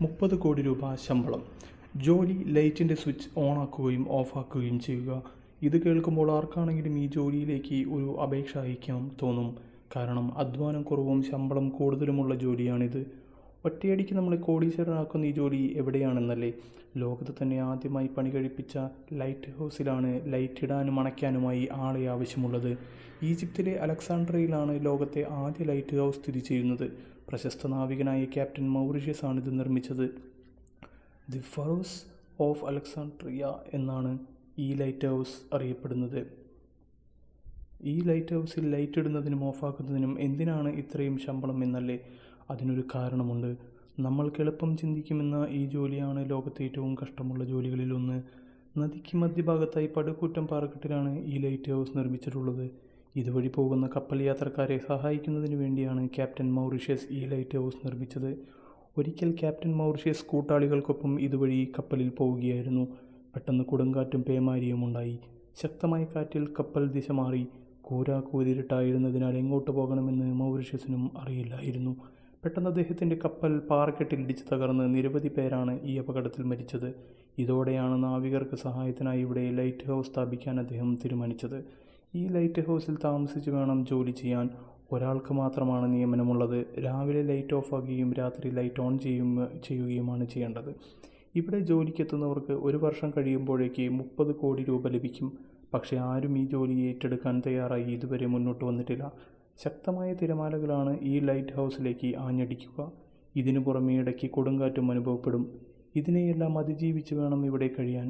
30 കോടി രൂപ ശമ്പളം. ജോലി ലൈറ്റിൻ്റെ സ്വിച്ച് ഓണാക്കുകയും ഓഫാക്കുകയും ചെയ്യുക. ഇത് കേൾക്കുമ്പോൾ ആർക്കാണെങ്കിലും ഈ ജോലിയിലേക്ക് ഒരു അപേക്ഷ അയക്കാൻ തോന്നും. കാരണം അധ്വാനം കുറവും ശമ്പളം കൂടുതലുമുള്ള ജോലിയാണിത്. ഒറ്റയടിക്ക് നമ്മളെ കോടീശ്വരനാക്കുന്ന ഈ ജോലി എവിടെയാണെന്നല്ലേ? ലോകത്ത് തന്നെ ആദ്യമായി പണി കഴിപ്പിച്ച ലൈറ്റ് ഹൗസിലാണ് ലൈറ്റ് ഇടാനും അണയ്ക്കാനുമായി ആളെ ആവശ്യമുള്ളത്. ഈജിപ്തിലെ അലക്സാണ്ട്രിയയിലാണ് ലോകത്തെ ആദ്യ ലൈറ്റ് ഹൗസ് സ്ഥിതി ചെയ്യുന്നത്. പ്രശസ്ത നാവികനായ ക്യാപ്റ്റൻ മൗറീഷ്യസ് ആണിത് നിർമ്മിച്ചത്. ദി ഫറോസ് ഓഫ് അലക്സാണ്ട്രിയ എന്നാണ് ഈ ലൈറ്റ് ഹൗസ് അറിയപ്പെടുന്നത്. ഈ ലൈറ്റ് ഹൗസിൽ ലൈറ്റ് ഇടുന്നതിനും ഓഫാക്കുന്നതിനും എന്തിനാണ് ഇത്രയും ശമ്പളം എന്നല്ലേ? അതിനൊരു കാരണമുണ്ട്. നമ്മൾക്ക് എളുപ്പം ചിന്തിക്കുമെന്ന ഈ ജോലിയാണ് ലോകത്തെ ഏറ്റവും കഷ്ടമുള്ള ജോലികളിലൊന്ന്. നദിക്ക് മധ്യഭാഗത്തായി പടുകൂറ്റൻ പാറക്കെട്ടിലാണ് ഈ ലൈറ്റ് ഹൗസ് നിർമ്മിച്ചിട്ടുള്ളത്. ഇതുവഴി പോകുന്ന കപ്പൽ യാത്രക്കാരെ സഹായിക്കുന്നതിന് വേണ്ടിയാണ് ക്യാപ്റ്റൻ മൗറീഷ്യസ് ഈ ലൈറ്റ് ഹൗസ് നിർമ്മിച്ചത്. ഒരിക്കൽ ക്യാപ്റ്റൻ മൗറീഷ്യസ് കൂട്ടാളികൾക്കൊപ്പം ഇതുവഴി കപ്പലിൽ പോവുകയായിരുന്നു. പെട്ടെന്ന് കൊടുങ്കാറ്റും പേമാരിയും ഉണ്ടായി. ശക്തമായ കാറ്റിൽ കപ്പൽ ദിശ മാറി. കൂരിരുട്ടായിരുന്നതിനാൽ എങ്ങോട്ട് പോകണമെന്ന് മൗറീഷ്യസിനും അറിയില്ലായിരുന്നു. പെട്ടെന്ന് അദ്ദേഹത്തിൻ്റെ കപ്പൽ പാറക്കെട്ടിൽ ഇടിച്ച് തകർന്ന് നിരവധി പേരാണ് ഈ അപകടത്തിൽ മരിച്ചത്. ഇതോടെയാണ് നാവികർക്ക് സഹായത്തിനായി ഇവിടെ ലൈറ്റ് ഹൗസ് സ്ഥാപിക്കാൻ അദ്ദേഹം തീരുമാനിച്ചത്. ഈ ലൈറ്റ് ഹൗസിൽ താമസിച്ച് വേണം ജോലി ചെയ്യാൻ. ഒരാൾക്ക് മാത്രമാണ് നിയമനമുള്ളത്. രാവിലെ ലൈറ്റ് ഓഫാക്കുകയും രാത്രി ലൈറ്റ് ഓൺ ചെയ്യുകയുമാണ് ചെയ്യേണ്ടത്. ഇവിടെ ജോലിക്കെത്തുന്നവർക്ക് 1 വർഷം കഴിയുമ്പോഴേക്ക് 30 കോടി രൂപ ലഭിക്കും. പക്ഷേ ആരും ഈ ജോലി ഏറ്റെടുക്കാൻ തയ്യാറായി ഇതുവരെ മുന്നോട്ട് വന്നിട്ടില്ല. ശക്തമായ തിരമാലകളാണ് ഈ ലൈറ്റ് ഹൗസിലേക്ക് ആഞ്ഞടിക്കുക. ഇതിനു പുറമെ ഇടയ്ക്ക് കൊടുങ്കാറ്റും അനുഭവപ്പെടും. ഇതിനെയെല്ലാം അതിജീവിച്ച് വേണം ഇവിടെ കഴിയാൻ.